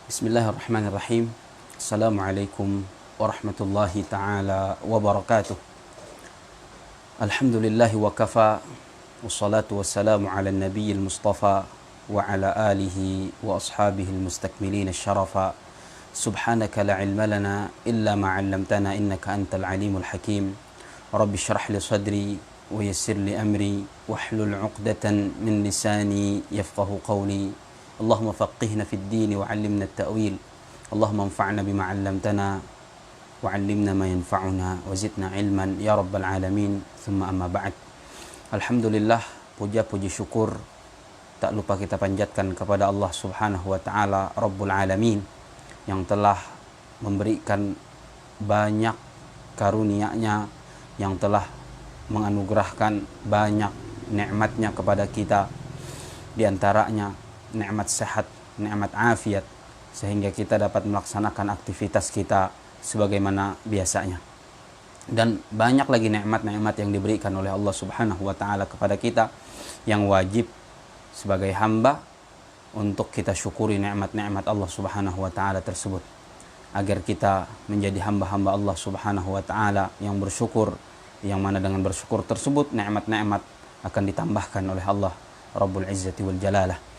Bismillahirrahmanirrahim. Assalamualaikum warahmatullahi ta'ala wabarakatuh. Alhamdulillahi wa kafa. Wassalatu wassalamu ala nabiyil mustafa wa ala alihi wa ashabihi almustakmilin asyarafa. Subhanaka la ilma lana illa ma 'allamtana innaka antal alimul hakim. Rabbi shrah li sadri wa yassir li amri wahlul 'uqdatan min lisani yafqahu qawli. Allahumma faqihna fid din wa 'allimna at-ta'wil. Allahumma anfa'na bima 'allamtana wa 'allimna ma yanfa'una wa zidna ilman ya rabbal alamin. Thumma amma ba'd. Alhamdulillah, puja-puji syukur tak lupa kita panjatkan kepada Allah Subhanahu wa taala Rabbul alamin yang telah memberikan banyak karunia-Nya, yang telah menganugerahkan banyak nikmat-Nya kepada kita, di antaranya nikmat sehat, nikmat afiat, sehingga kita dapat melaksanakan aktivitas kita sebagaimana biasanya. Dan banyak lagi nikmat-nikmat yang diberikan oleh Allah Subhanahu wa taala kepada kita yang wajib sebagai hamba untuk kita syukuri nikmat-nikmat Allah Subhanahu wa taala tersebut, agar kita menjadi hamba-hamba Allah Subhanahu wa taala yang bersyukur, yang mana dengan bersyukur tersebut nikmat-nikmat akan ditambahkan oleh Allah Rabbul Izzati wal Jalalah.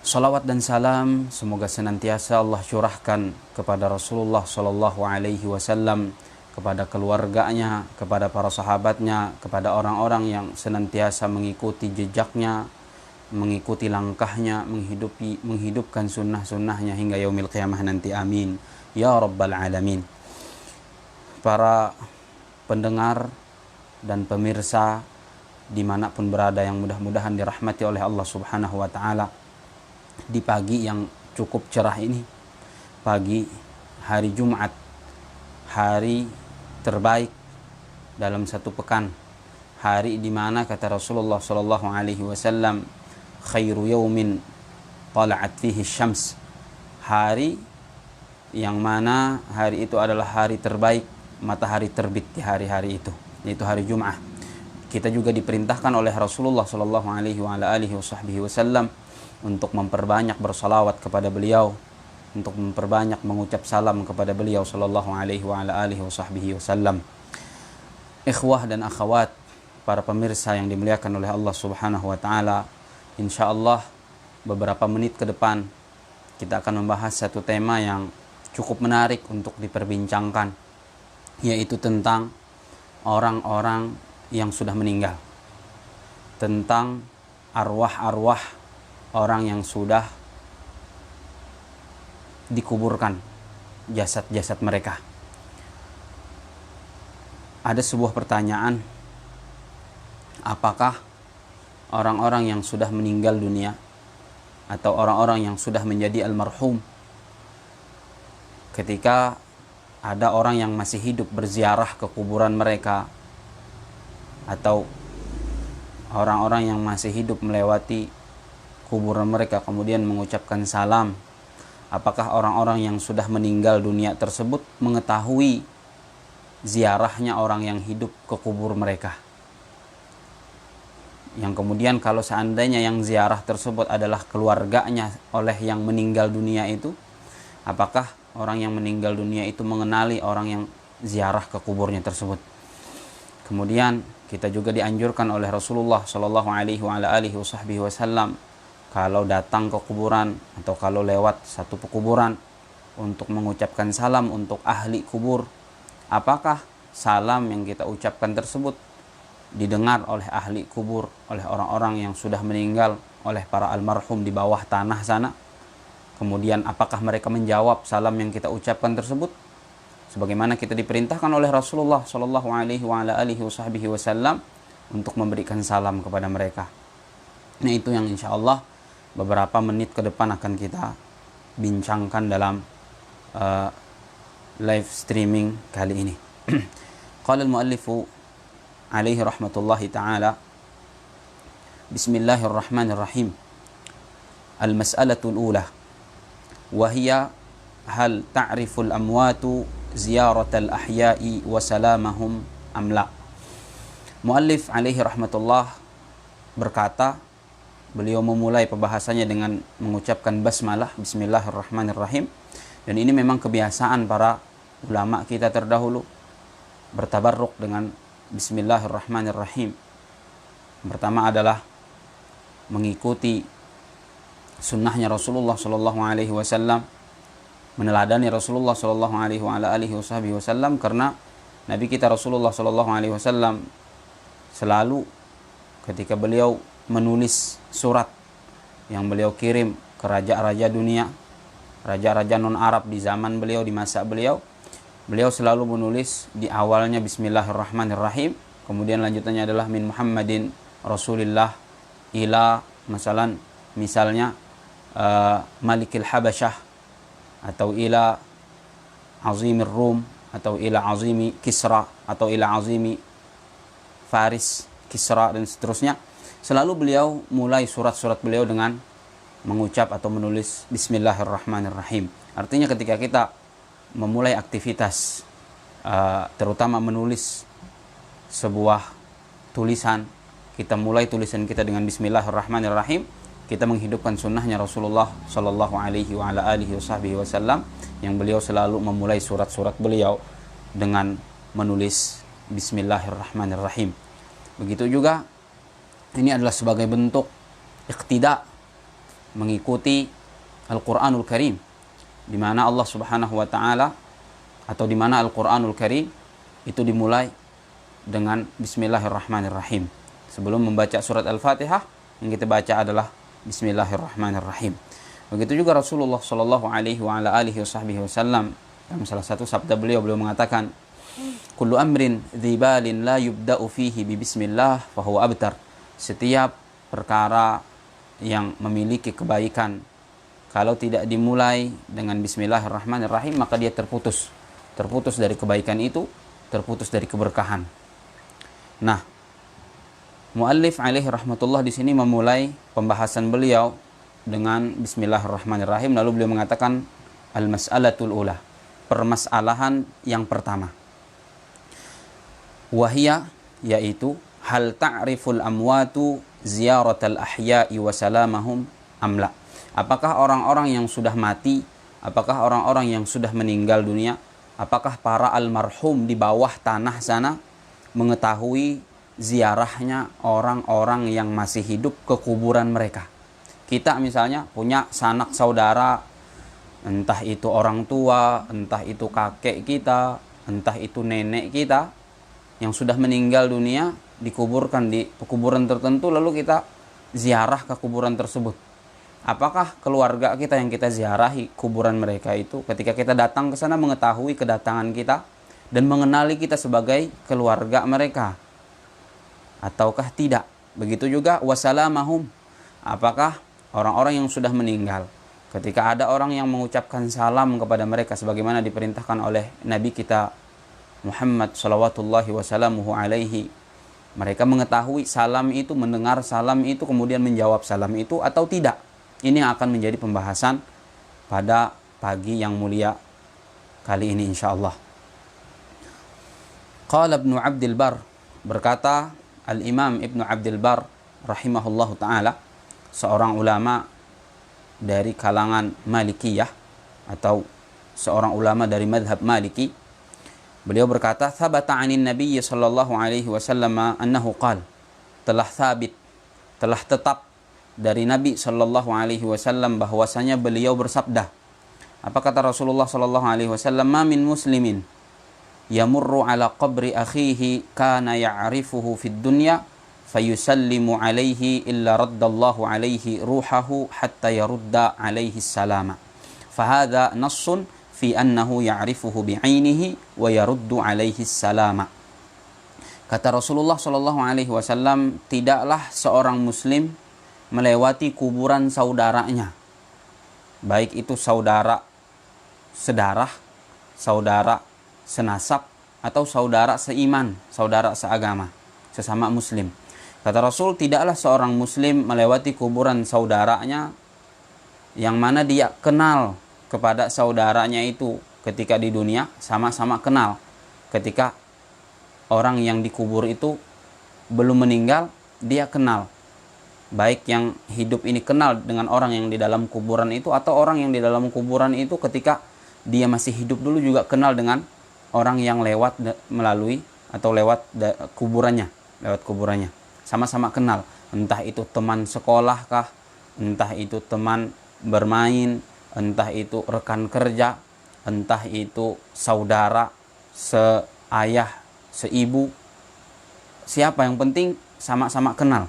Salawat dan salam semoga senantiasa Allah curahkan kepada Rasulullah sallallahu alaihi wasallam, kepada keluarganya, kepada para sahabatnya, kepada orang-orang yang senantiasa mengikuti jejaknya, mengikuti langkahnya, menghidupkan sunnah-sunnahnya hingga yaumil qiyamah nanti. Amin ya rabbal alamin. Para pendengar dan pemirsa dimanapun berada yang mudah-mudahan dirahmati oleh Allah Subhanahu wa ta'ala, di pagi yang cukup cerah ini, pagi hari Jumat, hari terbaik dalam satu pekan, hari di mana kata Rasulullah sallallahu alaihi wasallam, khairu yaumin tala'at fihi syams, hari yang mana hari itu adalah hari terbaik, matahari terbit di hari-hari itu, yaitu hari Jumat. Kita juga diperintahkan oleh Rasulullah sallallahu alaihi wasallam untuk memperbanyak bersalawat kepada beliau, untuk memperbanyak mengucap salam kepada beliau sallallahu alaihi wasallam. Ikhwah dan akhwat, para pemirsa yang dimuliakan oleh Allah Subhanahu wa taala, insyaallah beberapa menit ke depan kita akan membahas satu tema yang cukup menarik untuk diperbincangkan, yaitu tentang orang-orang yang sudah meninggal, tentang arwah-arwah orang yang sudah dikuburkan jasad-jasad mereka. Ada sebuah pertanyaan, apakah orang-orang yang sudah meninggal dunia atau orang-orang yang sudah menjadi almarhum, ketika ada orang yang masih hidup berziarah ke kuburan mereka, atau orang-orang yang masih hidup melewati kuburan mereka kemudian mengucapkan salam, apakah orang-orang yang sudah meninggal dunia tersebut mengetahui ziarahnya orang yang hidup ke kubur mereka? Yang kemudian kalau seandainya yang ziarah tersebut adalah keluarganya oleh yang meninggal dunia itu, apakah orang yang meninggal dunia itu mengenali orang yang ziarah ke kuburnya tersebut? Kemudian kita juga dianjurkan oleh Rasulullah sallallahu alaihi wasallam, kalau datang ke kuburan atau kalau lewat satu pekuburan, untuk mengucapkan salam untuk ahli kubur. Apakah salam yang kita ucapkan tersebut didengar oleh ahli kubur, oleh orang-orang yang sudah meninggal, oleh para almarhum di bawah tanah sana? Kemudian apakah mereka menjawab salam yang kita ucapkan tersebut sebagaimana kita diperintahkan oleh Rasulullah sallallahu alaihi wasallam untuk memberikan salam kepada mereka? Nah, itu yang insyaallah beberapa menit ke depan akan kita bincangkan dalam live streaming kali ini. Qala al-muallifu alaihi rahmatullahi ta'ala, bismillahirrahmanirrahim. Al-mas'alatu al-ula wa hiya hal ta'rifu al-amwatu ziyaratal ahya'i wa salamahum am la. Muallif alaihi rahmatullah berkata beliau memulai pembahasannya dengan mengucapkan basmalah, bismillahirrahmanirrahim. Dan ini memang kebiasaan para ulama kita terdahulu, bertabarruk dengan bismillahirrahmanirrahim. Pertama adalah mengikuti sunnahnya Rasulullah sallallahu alaihi wasallam, meneladani Rasulullah sallallahu alaihi wasallam, karena Nabi kita Rasulullah sallallahu alaihi wasallam selalu ketika beliau menulis surat yang beliau kirim ke raja-raja dunia, raja-raja non-Arab di zaman beliau, di masa beliau, beliau selalu menulis di awalnya bismillahirrahmanirrahim, kemudian lanjutannya adalah min Muhammadin Rasulillah ila misalnya Malikil Habasyah, atau ila Azimir Rum, atau ila Azimi Kisra, atau ila Azimi Faris Kisra, dan seterusnya. Selalu beliau mulai surat-surat beliau dengan mengucap atau menulis bismillahirrahmanirrahim. Artinya ketika kita memulai aktivitas, terutama menulis sebuah tulisan, kita mulai tulisan kita dengan bismillahirrahmanirrahim, kita menghidupkan sunnahnya Rasulullah sallallahu alaihi wasallam, yang beliau selalu memulai surat-surat beliau dengan menulis bismillahirrahmanirrahim. Begitu juga ini adalah sebagai bentuk iqtida, mengikuti Al-Qur'anul Karim, di mana Allah Subhanahu wa taala, atau di mana Al-Qur'anul Karim itu dimulai dengan bismillahirrahmanirrahim. Sebelum membaca surat Al-Fatihah, yang kita baca adalah bismillahirrahmanirrahim. Begitu juga Rasulullah sallallahu alaihi wasallam, dalam salah satu sabda beliau mengatakan, kullu amrin dzibalin la yubda'u fihi bi bismillah fa huwa abtar. Setiap perkara yang memiliki kebaikan, kalau tidak dimulai dengan bismillahirrahmanirrahim, maka dia terputus dari kebaikan itu, terputus dari keberkahan. Nah, muallif alaihi rahmatullah di sini memulai pembahasan beliau dengan bismillahirrahmanirrahim, lalu beliau mengatakan al-mas'alatul ula, permasalahan yang pertama. Wahia, yaitu hal ta'riful amwatu ziyaratal ahya'i wa salamahum amla. Apakah orang-orang yang sudah mati, apakah orang-orang yang sudah meninggal dunia, apakah para almarhum di bawah tanah sana mengetahui ziarahnya orang-orang yang masih hidup ke kuburan mereka? Kita misalnya punya sanak saudara, entah itu orang tua, entah itu kakek kita, entah itu nenek kita, yang sudah meninggal dunia, dikuburkan di kuburan tertentu, lalu kita ziarah ke kuburan tersebut. Apakah keluarga kita yang kita ziarahi kuburan mereka itu, ketika kita datang ke sana, mengetahui kedatangan kita dan mengenali kita sebagai keluarga mereka, ataukah tidak? Begitu juga wasalamahum, apakah orang-orang yang sudah meninggal, ketika ada orang yang mengucapkan salam kepada mereka sebagaimana diperintahkan oleh Nabi kita Muhammad salawatullahi wasallamuhu alaihi, mereka mengetahui salam itu, mendengar salam itu, kemudian menjawab salam itu atau tidak? Ini yang akan menjadi pembahasan pada pagi yang mulia kali ini insyaallah. Qala Ibnu Abdul Bar, berkata Al-Imam Ibnu Abdul Bar rahimahullahu taala, seorang ulama dari kalangan Malikiyah atau seorang ulama dari madhab Maliki. Beliau berkata, thabata 'anin Nabi sallallahu alaihi wasallam annahu qala, telah tetap dari Nabi sallallahu alaihi wasallam bahwasanya beliau bersabda. Apa kata Rasulullah sallallahu alaihi wasallam? Ma min muslimin yamurru ala qabri akhihi kana ya'rifuhu fid dunya fayusallimu alaihi illa raddallahu alaihi ruhahu hatta yarudda alaihi salama. Fahadha nassun fi annahu ya'rifuhu bi'ainihi wa yaruddu alaihi salama. Kata Rasulullah sallallahu alaihi wasallam, tidaklah seorang muslim melewati kuburan saudaranya, baik itu saudara sedarah, saudara senasab, atau saudara seiman, saudara seagama, sesama muslim. Kata Rasul, tidaklah seorang muslim melewati kuburan saudaranya yang mana dia kenal kepada saudaranya itu ketika di dunia, sama-sama kenal. Ketika orang yang dikubur itu belum meninggal, dia kenal. baik yang hidup ini kenal dengan orang yang di dalam kuburan itu, atau orang yang di dalam kuburan itu ketika dia masih hidup dulu juga kenal dengan orang yang lewat melalui atau lewat kuburannya, sama-sama kenal, entah itu teman sekolah kah, entah itu teman bermain, entah itu rekan kerja, entah itu saudara, seayah, seibu, siapa, yang penting sama-sama kenal.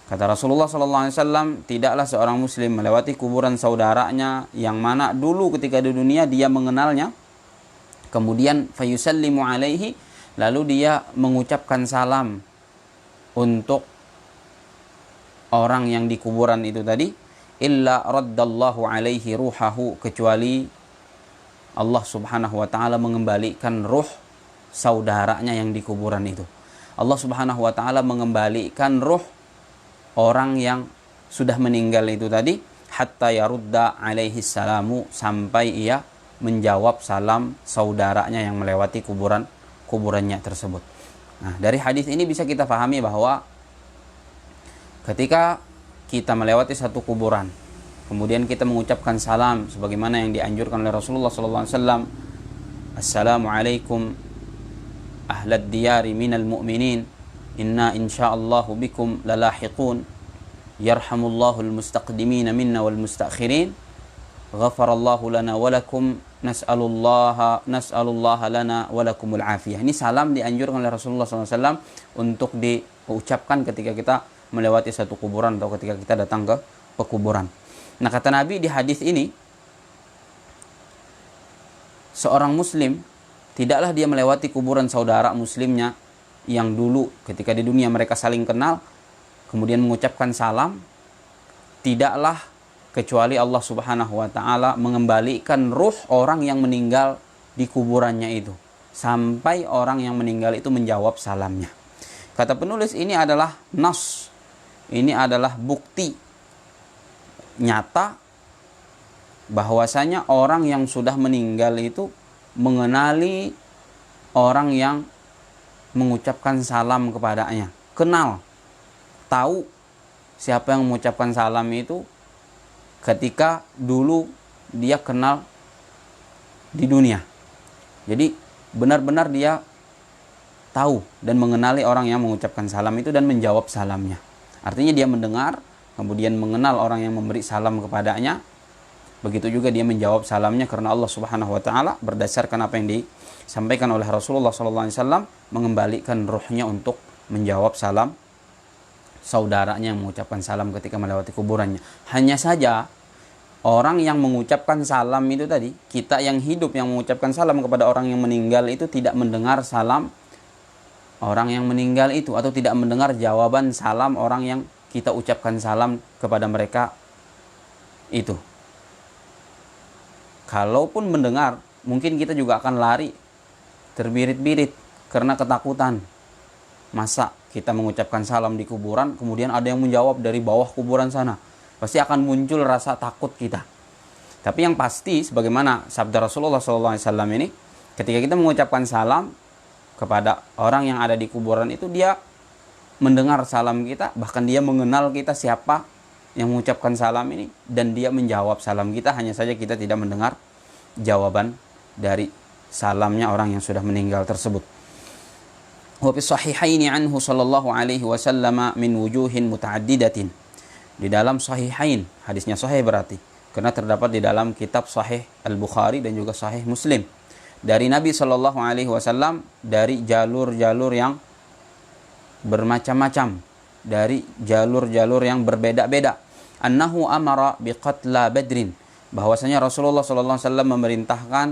Kata Rasulullah SAW, tidaklah seorang muslim melewati kuburan saudaranya yang mana dulu ketika di dunia dia mengenalnya, kemudian fayusallimu alaihi, lalu dia mengucapkan salam untuk orang yang di kuburan itu tadi, illa raddallahu alaihi ruhahu, kecuali Allah subhanahu wa ta'ala mengembalikan ruh saudaranya yang di kuburan itu. Allah subhanahu wa ta'ala mengembalikan ruh orang yang sudah meninggal itu tadi, hatta yarudda alaihi salamu, sampai ia menjawab salam saudaranya yang melewati kuburannya tersebut. Nah, dari hadis ini bisa kita pahami bahwa ketika kita melewati satu kuburan, kemudian kita mengucapkan salam sebagaimana yang dianjurkan oleh Rasulullah SAW, Assalamualaikum ahlad diyari minal mu'minin, inna insyaallahu bikum lalahiqun, yarhamullahu almustaqdimina minna wal mustakhirin, ghafarallahu lana walakum, nas'alullaha lana walakumul afiyah. Ini salam dianjurkan oleh Rasulullah SAW untuk diucapkan ketika kita melewati satu kuburan atau ketika kita datang ke pekuburan. Nah, kata Nabi di hadis ini, seorang muslim tidaklah dia melewati kuburan saudara muslimnya yang dulu ketika di dunia mereka saling kenal, kemudian mengucapkan salam, tidaklah kecuali Allah Subhanahu wa ta'ala mengembalikan ruh orang yang meninggal di kuburannya itu, sampai orang yang meninggal itu menjawab salamnya. Kata penulis, ini adalah nas, ini adalah bukti nyata bahwasanya orang yang sudah meninggal itu mengenali orang yang mengucapkan salam kepadanya, kenal, tahu siapa yang mengucapkan salam itu ketika dulu dia kenal di dunia. Jadi benar-benar dia tahu dan mengenali orang yang mengucapkan salam itu dan menjawab salamnya. Artinya dia mendengar, kemudian mengenal orang yang memberi salam kepadanya. Begitu juga dia menjawab salamnya, karena Allah Subhanahu wa ta'ala berdasarkan apa yang disampaikan oleh Rasulullah SAW mengembalikan ruhnya untuk menjawab salam saudaranya yang mengucapkan salam ketika melewati kuburannya. Hanya saja orang yang mengucapkan salam itu tadi, kita yang hidup yang mengucapkan salam kepada orang yang meninggal itu tidak mendengar salam orang yang meninggal itu, atau tidak mendengar jawaban salam orang yang kita ucapkan salam kepada mereka itu. Kalaupun mendengar, mungkin kita juga akan lari terbirit-birit karena ketakutan. Masa kita mengucapkan salam di kuburan, kemudian ada yang menjawab dari bawah kuburan sana? Pasti akan muncul rasa takut kita. Tapi yang pasti, sebagaimana sabda Rasulullah SAW ini, ketika kita mengucapkan salam kepada orang yang ada di kuburan itu, dia mendengar salam kita, bahkan dia mengenal kita siapa yang mengucapkan salam ini, dan dia menjawab salam kita. Hanya saja kita tidak mendengar jawaban dari salamnya orang yang sudah meninggal tersebut. Wa fi sahihaini anhu sallallahu alaihi wasallam min wujuhin mutaaddidatin. Di dalam sahihain, hadisnya sahih berarti, karena terdapat di dalam kitab Sahih Al-Bukhari dan juga Sahih Muslim, dari Nabi Shallallahu Alaihi Wasallam, dari jalur-jalur yang bermacam-macam, dari jalur-jalur yang berbeda-beda. Annahu amara biqatla badrin, bahwasanya Rasulullah Shallallahu Alaihi Wasallam memerintahkan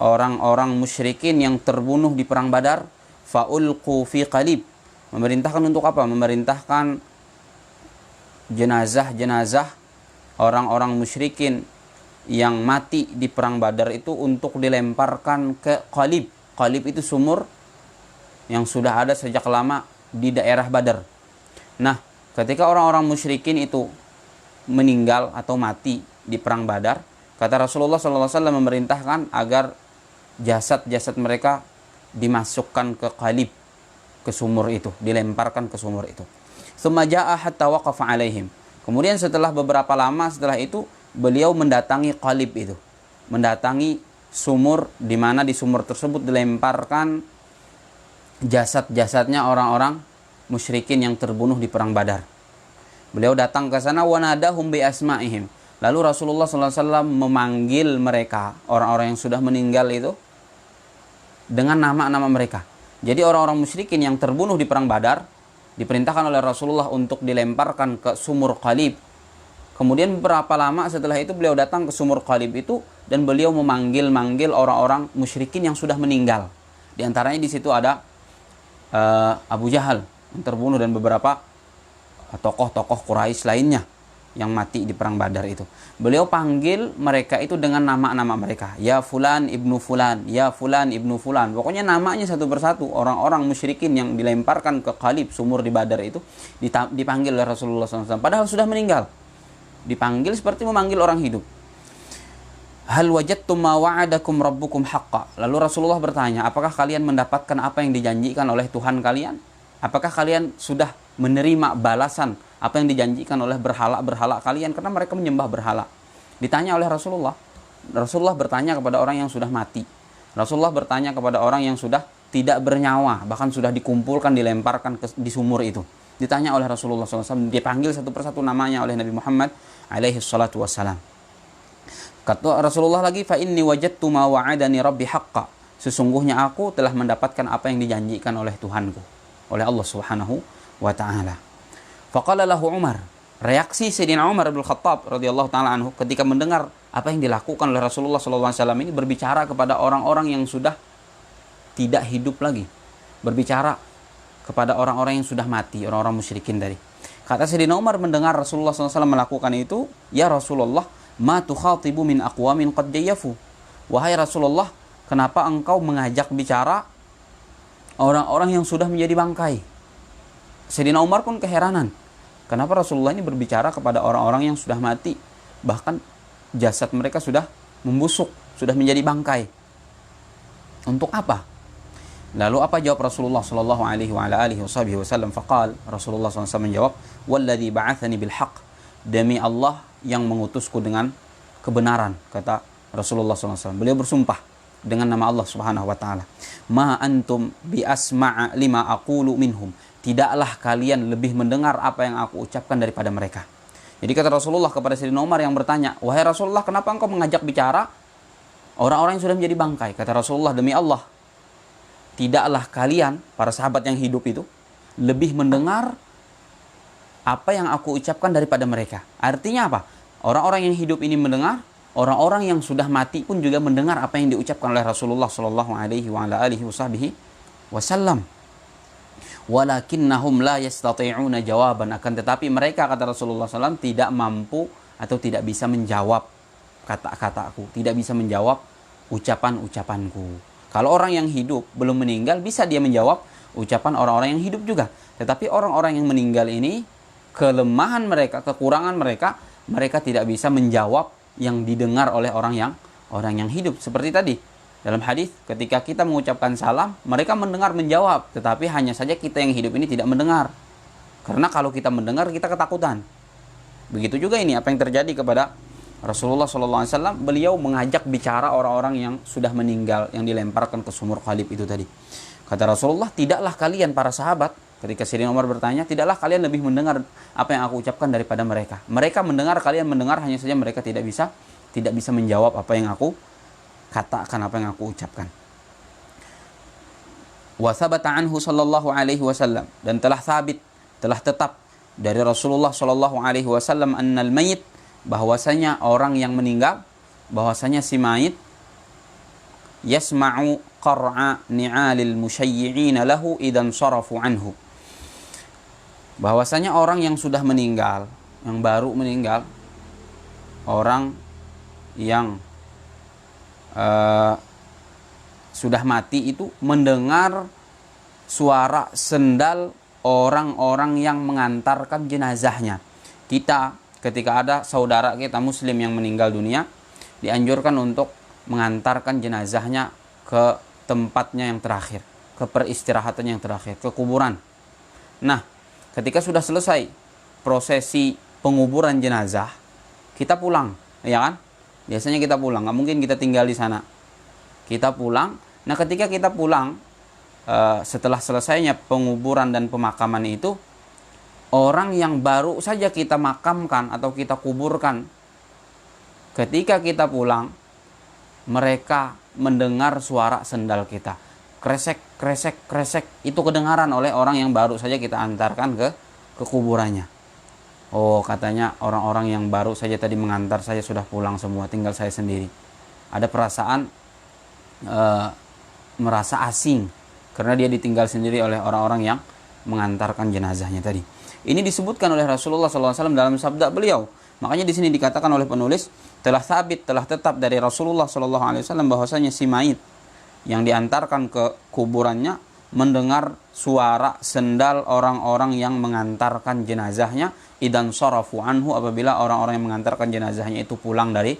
orang-orang musyrikin yang terbunuh di perang Badar, faulqu fi qalib. Memerintahkan untuk apa? Memerintahkan jenazah-jenazah orang-orang musyrikin yang mati di perang Badar itu untuk dilemparkan ke qalib. Qalib itu sumur yang sudah ada sejak lama di daerah Badar. Nah, ketika orang-orang musyrikin itu meninggal atau mati di perang Badar, kata Rasulullah SAW memerintahkan agar jasad-jasad mereka dimasukkan ke qalib, ke sumur itu, dilemparkan ke sumur itu. Tsumma jaa hatta waqafa alaihim. Kemudian setelah beberapa lama setelah itu beliau mendatangi Qalib itu. Mendatangi sumur, di mana di sumur tersebut dilemparkan jasad-jasadnya orang-orang musyrikin yang terbunuh di perang Badar. Beliau datang ke sana, wa nadahum bi asma'ihim. Lalu Rasulullah SAW memanggil mereka, orang-orang yang sudah meninggal itu, dengan nama-nama mereka. Jadi orang-orang musyrikin yang terbunuh di perang Badar diperintahkan oleh Rasulullah untuk dilemparkan ke sumur Qalib. Kemudian beberapa lama setelah itu beliau datang ke sumur Qalib itu dan beliau memanggil-manggil orang-orang musyrikin yang sudah meninggal. Di antaranya di situ ada Abu Jahal yang terbunuh dan beberapa tokoh-tokoh Quraisy lainnya yang mati di perang Badar itu. Beliau panggil mereka itu dengan nama-nama mereka. Ya fulan ibnu fulan, ya fulan ibnu fulan. Pokoknya namanya satu persatu. Orang-orang musyrikin yang dilemparkan ke Qalib, sumur di Badar itu dipanggil oleh Rasulullah SAW. Padahal sudah meninggal. Dipanggil seperti memanggil orang hidup. Hal wajadtum ma wa'adakum rabbukum haqqa. Lalu Rasulullah bertanya, apakah kalian mendapatkan apa yang dijanjikan oleh Tuhan kalian? Apakah kalian sudah menerima balasan apa yang dijanjikan oleh berhala-berhala kalian? Karena mereka menyembah berhala. Ditanya oleh Rasulullah. Rasulullah bertanya kepada orang yang sudah mati. Rasulullah bertanya kepada orang yang sudah tidak bernyawa, bahkan sudah dikumpulkan, dilemparkan di sumur itu. Ditanya oleh Rasulullah SAW, dipanggil satu persatu namanya oleh Nabi Muhammad alaihi salatu wassalam. Kata Rasulullah lagi, fa inni wajadtu ma wa'adani rabbi haqqa. Sesungguhnya aku telah mendapatkan apa yang dijanjikan oleh Tuhanku, oleh Allah Subhanahu wa taala. Faqala lahu Umar. Reaksi Sayyidina Umar bin Khattab radhiyallahu taala anhu ketika mendengar apa yang dilakukan oleh Rasulullah sallallahu alaihi wasallam ini, berbicara kepada orang-orang yang sudah tidak hidup lagi. Berbicara kepada orang-orang yang sudah mati, orang-orang musyrikin tadi. Kata Sayyidina Umar mendengar Rasulullah SAW melakukan itu, ya Rasulullah, ma tukhatibu min aqwamin qad jayafu. Wahai Rasulullah, kenapa engkau mengajak bicara orang-orang yang sudah menjadi bangkai? Sayyidina Umar pun keheranan. Kenapa Rasulullah ini berbicara kepada orang-orang yang sudah mati, bahkan jasad mereka sudah membusuk, sudah menjadi bangkai? Untuk apa? Lalu apa jawab Rasulullah sallallahu alaihi wa ala alihi wasallam? Faqal, Rasulullah SAW menjawab, walladzi ba'atsani bil haqq, demi Allah yang mengutusku dengan kebenaran, kata Rasulullah SAW. Beliau bersumpah dengan nama Allah Subhanahu wa taala. Ma antum bi asma'a lima aqulu minhum. Tidaklah kalian lebih mendengar apa yang aku ucapkan daripada mereka. Jadi kata Rasulullah kepada Sayyidina Umar yang bertanya, wahai Rasulullah, kenapa engkau mengajak bicara orang-orang yang sudah menjadi bangkai? Kata Rasulullah, demi Allah, tidaklah kalian, para sahabat yang hidup itu, lebih mendengar apa yang aku ucapkan daripada mereka. Artinya apa? Orang-orang yang hidup ini mendengar, orang-orang yang sudah mati pun juga mendengar apa yang diucapkan oleh Rasulullah sallallahu alaihi wa ala alihi wasallam. Walakinnahum la yastati'una jawaban. Akan tetapi mereka, kata Rasulullah SAW, tidak mampu atau tidak bisa menjawab kata-kataku, tidak bisa menjawab ucapan-ucapanku. Kalau orang yang hidup belum meninggal, bisa dia menjawab ucapan orang-orang yang hidup juga. Tetapi orang-orang yang meninggal ini, kelemahan mereka, kekurangan mereka, mereka tidak bisa menjawab yang didengar oleh orang yang hidup. Seperti tadi dalam hadis, ketika kita mengucapkan salam, mereka mendengar, menjawab, tetapi hanya saja kita yang hidup ini tidak mendengar. Karena kalau kita mendengar, kita ketakutan. Begitu juga ini apa yang terjadi kepada Rasulullah SAW. Beliau mengajak bicara orang-orang yang sudah meninggal, yang dilemparkan ke sumur Qalib itu tadi. Kata Rasulullah, tidaklah kalian para sahabat, ketika Sayyidina Umar bertanya, tidaklah kalian lebih mendengar apa yang aku ucapkan daripada mereka. Mereka mendengar, kalian mendengar, hanya saja mereka tidak bisa menjawab apa yang aku katakan, apa yang aku ucapkan. Wa thabata anhu sallallahu alaihi wasallam, dan telah tetap dari Rasulullah sallallahu alaihi wasallam, annal mayit, bahwasanya orang yang meninggal, bahwasanya si mayit, yasma'u qar'a ni'alil musyayyi'ina lahu idan sarafu anhu, bahwasanya orang yang sudah meninggal, yang baru meninggal, orang yang sudah mati itu mendengar suara sendal orang-orang yang mengantarkan jenazahnya. Kita ketika ada saudara kita muslim yang meninggal dunia, dianjurkan untuk mengantarkan jenazahnya ke tempatnya yang terakhir, ke peristirahatannya yang terakhir, ke kuburan. Nah, ketika sudah selesai prosesi penguburan jenazah, kita pulang, ya kan? Biasanya kita pulang, nggak mungkin kita tinggal di sana. Kita pulang. Nah, ketika kita pulang, setelah selesainya penguburan dan pemakaman itu, orang yang baru saja kita makamkan atau kita kuburkan, ketika kita pulang, mereka mendengar suara sendal kita. Kresek, kresek, kresek. Itu kedengaran oleh orang yang baru saja kita antarkan ke kuburannya. Oh, katanya orang-orang yang baru saja tadi mengantar saya sudah pulang semua, tinggal saya sendiri. Ada perasaan merasa asing karena dia ditinggal sendiri oleh orang-orang yang mengantarkan jenazahnya tadi. Ini disebutkan oleh Rasulullah SAW dalam sabda beliau. Makanya di sini dikatakan oleh penulis, telah tetap dari Rasulullah SAW bahwasanya si mayit yang diantarkan ke kuburannya mendengar suara sendal orang-orang yang mengantarkan jenazahnya, idan sarafu anhu, apabila orang-orang yang mengantarkan jenazahnya itu pulang dari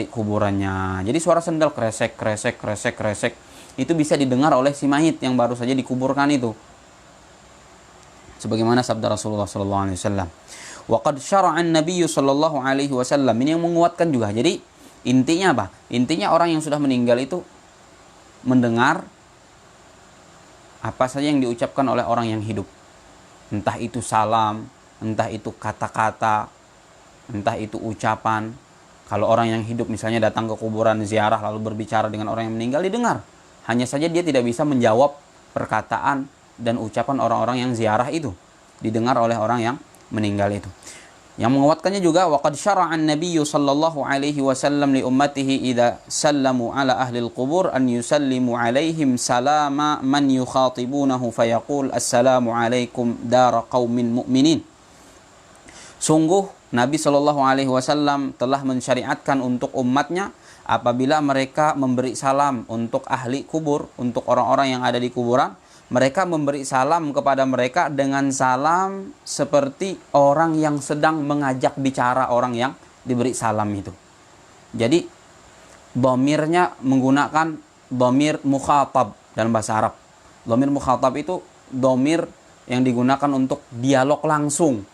kuburannya. Jadi suara sendal kresek, kresek, kresek, kresek itu bisa didengar oleh si mayit yang baru saja dikuburkan itu. Sebagaimana sabda Rasulullah SAW. Wa qad syara'a an-nabiy sallallahu alaihi wasallam. Ini yang menguatkan juga. Jadi intinya apa? Intinya orang yang sudah meninggal itu mendengar apa saja yang diucapkan oleh orang yang hidup. Entah itu salam, entah itu kata-kata, entah itu ucapan. Kalau orang yang hidup misalnya datang ke kuburan ziarah lalu berbicara dengan orang yang meninggal, didengar. Hanya saja dia tidak bisa menjawab perkataan dan ucapan orang-orang yang ziarah itu. Didengar oleh orang yang meninggal itu. Yang menguatkannya juga, waqad syara'a an-nabiy sallallahu alaihi wasallam li ummatihi idza sallamu ala ahli al-qubur an yusallimu alaihim salama man yukhatibunahu fayaqul assalamu alaikum dar qaumin mu'minin. Sungguh Nabi sallallahu alaihi wasallam telah mensyariatkan untuk umatnya apabila mereka memberi salam untuk ahli kubur, untuk orang-orang yang ada di kuburan, mereka memberi salam kepada mereka dengan salam seperti orang yang sedang mengajak bicara orang yang diberi salam itu. Jadi dhamirnya menggunakan dhamir mukhatab dalam bahasa Arab. Dhamir mukhatab itu dhamir yang digunakan untuk dialog langsung.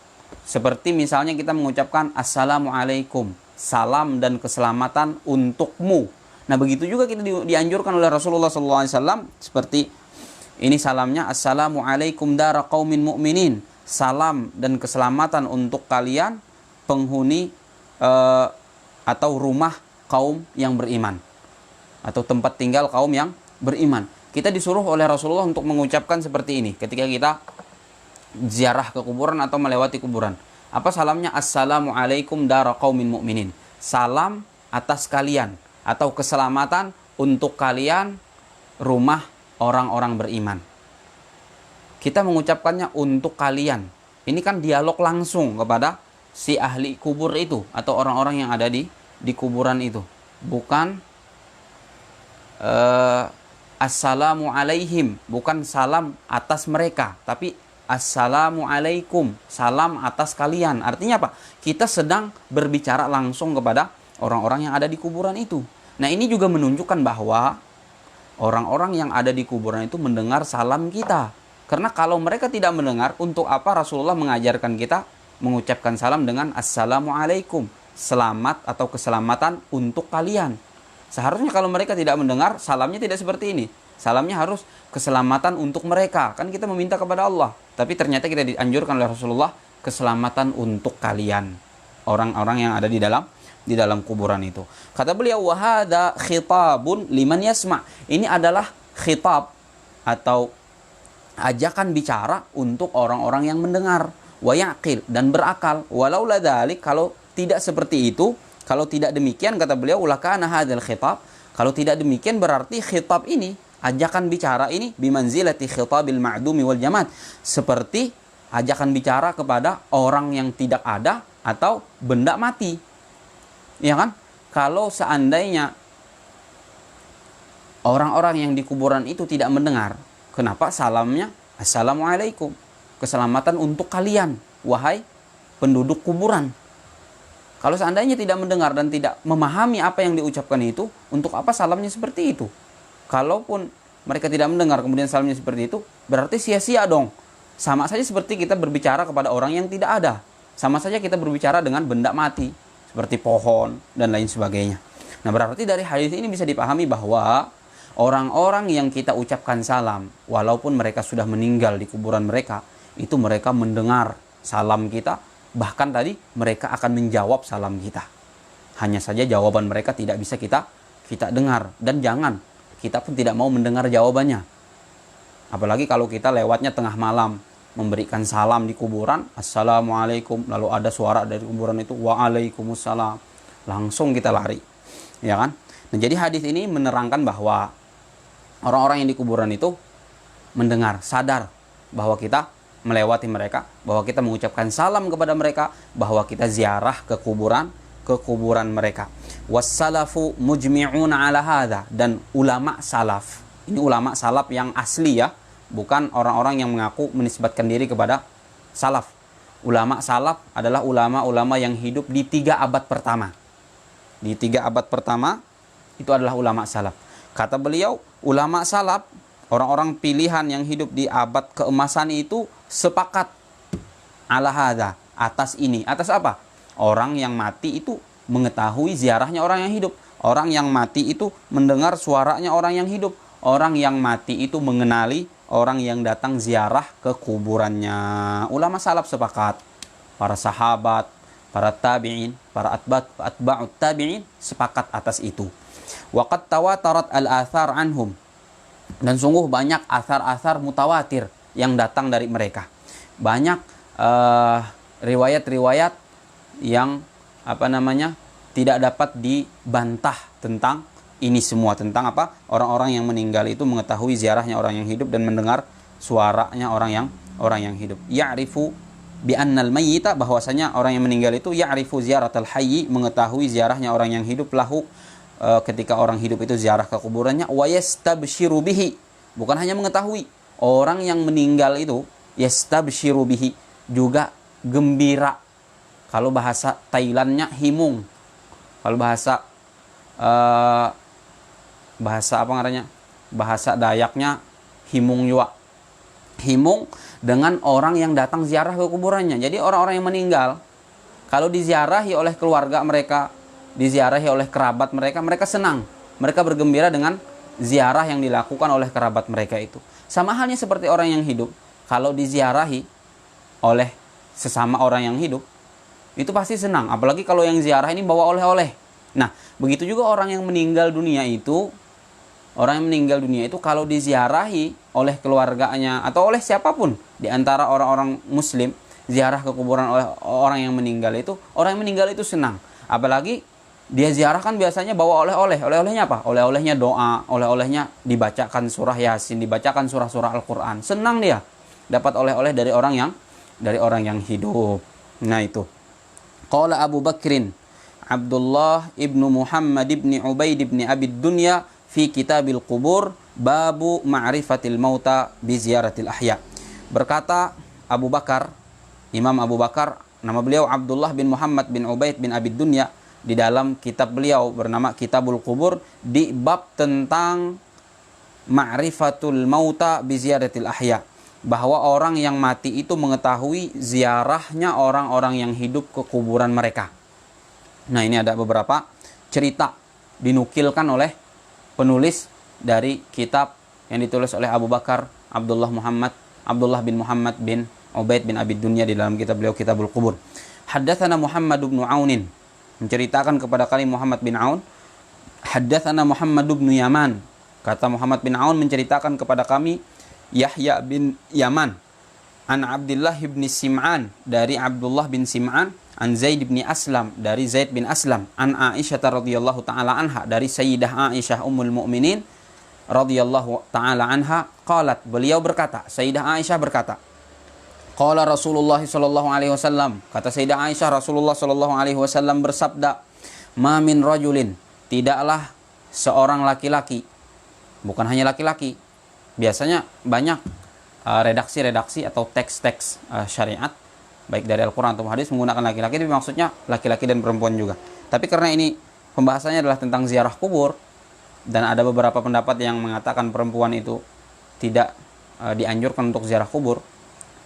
Seperti misalnya kita mengucapkan assalamualaikum, salam dan keselamatan untukmu. Nah, begitu juga kita dianjurkan oleh Rasulullah SAW seperti ini salamnya, assalamualaikum dara qaumin mu'minin. Salam dan keselamatan untuk kalian penghuni atau rumah kaum yang beriman, atau tempat tinggal kaum yang beriman. Kita disuruh oleh Rasulullah untuk mengucapkan seperti ini ketika kita ziarah ke kuburan atau melewati kuburan. Apa salamnya? Assalamualaikum dara qaumin mu'minin. Salam atas kalian atau keselamatan untuk kalian rumah orang-orang beriman. Kita mengucapkannya untuk kalian. Ini kan dialog langsung kepada si ahli kubur itu atau orang-orang yang ada di kuburan itu. Bukan assalamu alaihim, bukan salam atas mereka, tapi assalamu alaikum, salam atas kalian. Artinya apa? Kita sedang berbicara langsung kepada orang-orang yang ada di kuburan itu. Nah, ini juga menunjukkan bahwa orang-orang yang ada di kuburan itu mendengar salam kita. Karena kalau mereka tidak mendengar, untuk apa Rasulullah mengajarkan kita mengucapkan salam dengan assalamualaikum, selamat atau keselamatan untuk kalian. Seharusnya kalau mereka tidak mendengar, salamnya tidak seperti ini. Salamnya harus keselamatan untuk mereka. Kan kita meminta kepada Allah. Tapi ternyata kita dianjurkan oleh Rasulullah keselamatan untuk kalian, orang-orang yang ada di dalam kuburan itu. Kata beliau, wa hadza khitabun liman yasma'. Ini adalah khitab atau ajakan bicara untuk orang-orang yang mendengar, wa yaqil, dan berakal. Walau la dzalik, kalau tidak seperti itu, kalau tidak demikian, kata beliau, lakana hadzal khitab, kalau tidak demikian berarti khitab ini, ajakan bicara ini bimanzilati khitabil ma'dumi wal jamad, seperti ajakan bicara kepada orang yang tidak ada atau benda mati. Ya kan? Kalau seandainya orang-orang yang di kuburan itu tidak mendengar, kenapa salamnya assalamualaikum, keselamatan untuk kalian wahai penduduk kuburan. Kalau seandainya tidak mendengar dan tidak memahami apa yang diucapkan itu, untuk apa salamnya seperti itu? Kalaupun mereka tidak mendengar kemudian salamnya seperti itu, berarti sia-sia dong sama saja seperti kita berbicara kepada orang yang tidak ada. Sama saja kita berbicara dengan benda mati, seperti pohon dan lain sebagainya. Nah, berarti dari hadis ini bisa dipahami bahwa orang-orang yang kita ucapkan salam, walaupun mereka sudah meninggal di kuburan mereka, itu mereka mendengar salam kita, bahkan tadi mereka akan menjawab salam kita. Hanya saja jawaban mereka tidak bisa kita dengar, dan jangan, kita pun tidak mau mendengar jawabannya. Apalagi kalau kita lewatnya tengah malam, memberikan salam di kuburan, assalamualaikum, lalu ada suara dari kuburan itu, waalaikumsalam, langsung kita lari, ya kan? Nah, jadi hadis ini menerangkan bahwa orang-orang yang di kuburan itu mendengar, sadar bahwa kita melewati mereka, bahwa kita mengucapkan salam kepada mereka, bahwa kita ziarah ke kuburan mereka. Wassalafu mujmi'una ala hadha, dan ulama salaf, ini ulama salaf yang asli ya, bukan orang-orang yang mengaku menisbatkan diri kepada salaf. Ulama salaf adalah ulama-ulama yang hidup di 3 abad pertama. Di 3 abad pertama itu adalah ulama salaf. Kata beliau, ulama salaf, orang-orang pilihan yang hidup di abad keemasan itu sepakat ala hadza, atas ini. Atas apa? Orang yang mati itu mengetahui ziarahnya orang yang hidup. Orang yang mati itu mendengar suaranya orang yang hidup. Orang yang mati itu mengenali orang yang datang ziarah ke kuburannya. Ulama salaf sepakat. Para sahabat, para tabi'in, para atba'ut tabi'in sepakat atas itu. Waqad tawatarat al-athar anhum, dan sungguh banyak athar-athar mutawatir yang datang dari mereka. Banyak riwayat-riwayat yang tidak dapat dibantah tentang ini semua, tentang apa? Orang-orang yang meninggal itu mengetahui ziarahnya orang yang hidup dan mendengar suaranya orang yang hidup. Ya'rifu bi annal mayyita, bahwasanya orang yang meninggal itu ya'rifu ziyaratal hayyi, mengetahui ziarahnya orang yang hidup, lahu, ketika orang hidup itu ziarah ke kuburannya, wa yastabshiru bihi, bukan hanya mengetahui, orang yang meninggal itu yastabshiru bihi, juga gembira. Kalau bahasa Thailandnya himung, kalau bahasa bahasa Dayaknya himung juga. Himung dengan orang yang datang ziarah ke kuburannya. Jadi orang-orang yang meninggal, kalau diziarahi oleh keluarga mereka, diziarahi oleh kerabat mereka, mereka senang, mereka bergembira dengan ziarah yang dilakukan oleh kerabat mereka itu. Sama halnya seperti orang yang hidup, kalau diziarahi oleh sesama orang yang hidup, itu pasti senang. Apalagi kalau yang ziarah ini bawa oleh-oleh. Nah, begitu juga orang yang meninggal dunia itu, kalau diziarahi oleh keluarganya atau oleh siapapun di antara orang-orang muslim, ziarah ke kuburan oleh orang yang meninggal itu, orang yang meninggal itu senang. Apalagi dia ziarah kan biasanya bawa oleh-oleh. Oleh-olehnya apa? Oleh-olehnya doa, oleh-olehnya dibacakan surah Yasin, dibacakan surah-surah Al-Qur'an. Senang dia dapat oleh-oleh dari orang yang hidup. Nah, itu. Qala Abu Bakrin Abdullah ibnu Muhammad ibni Ubaid ibni Abid Dunya fi Kitabil Qubur babu ma'rifatil mauta bi ziyaratil ahya. Berkata Abu Bakar, Imam Abu Bakar, nama beliau Abdullah bin Muhammad bin Ubaid bin Abid Dunya, di dalam kitab beliau bernama Kitabul Qubur, di bab tentang ma'rifatul mauta bi ziyaratil ahya, bahwa orang yang mati itu mengetahui ziarahnya orang-orang yang hidup ke kuburan mereka. Nah, ini ada beberapa cerita dinukilkan oleh penulis dari kitab yang ditulis oleh Abu Bakar Abdullah bin Muhammad bin Ubaid bin Abid Dunya di dalam kitab beliau Kitabul Qubur. Haddatsana Muhammad bin Aunin, menceritakan kepada kami Muhammad bin Aun. Haddatsana Muhammad bin Yaman, kata Muhammad bin Aun menceritakan kepada kami Yahya bin Yaman, an Abdullah bin Sim'an, dari Abdullah bin Sim'an, an Zaid bin Aslam, dari Zaid bin Aslam, an Aisyah radhiyallahu taala anha, dari Sayyidah Aisyah ummul mukminin radhiyallahu taala anha, qalat, beliau berkata, Sayyidah Aisyah berkata, qala Rasulullah sallallahu alaihi wasallam, kata Sayyidah Aisyah, Rasulullah sallallahu alaihi wasallam bersabda, ma min rajulin, tidaklah seorang laki-laki, bukan hanya laki-laki, biasanya banyak redaksi-redaksi atau teks-teks syariat baik dari Al-Quran atau hadis menggunakan laki-laki, tapi maksudnya laki-laki dan perempuan juga. Tapi karena ini pembahasannya adalah tentang ziarah kubur, dan ada beberapa pendapat yang mengatakan perempuan itu tidak dianjurkan untuk ziarah kubur,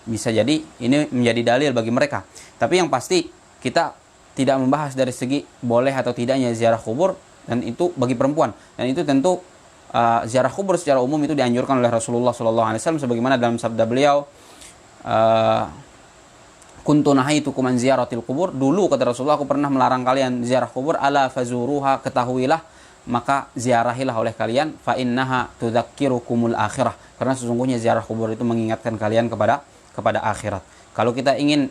Bisa jadi ini menjadi dalil bagi mereka. Tapi yang pasti kita tidak membahas dari segi boleh atau tidaknya ziarah kubur, dan itu bagi perempuan. Dan itu tentu ziarah kubur secara umum itu dianjurkan oleh Rasulullah SAW, sebagaimana dalam sabda beliau, kuntu nahaitukum an ziyaratil kubur. Dulu kata Rasulullah, aku pernah melarang kalian ziarah kubur. Ala fazuruha, ketahuilah, maka ziarahilah oleh kalian. Fa innaha tudzakkirukumul akhirah, karena sesungguhnya ziarah kubur itu mengingatkan kalian kepada akhirat. Kalau kita ingin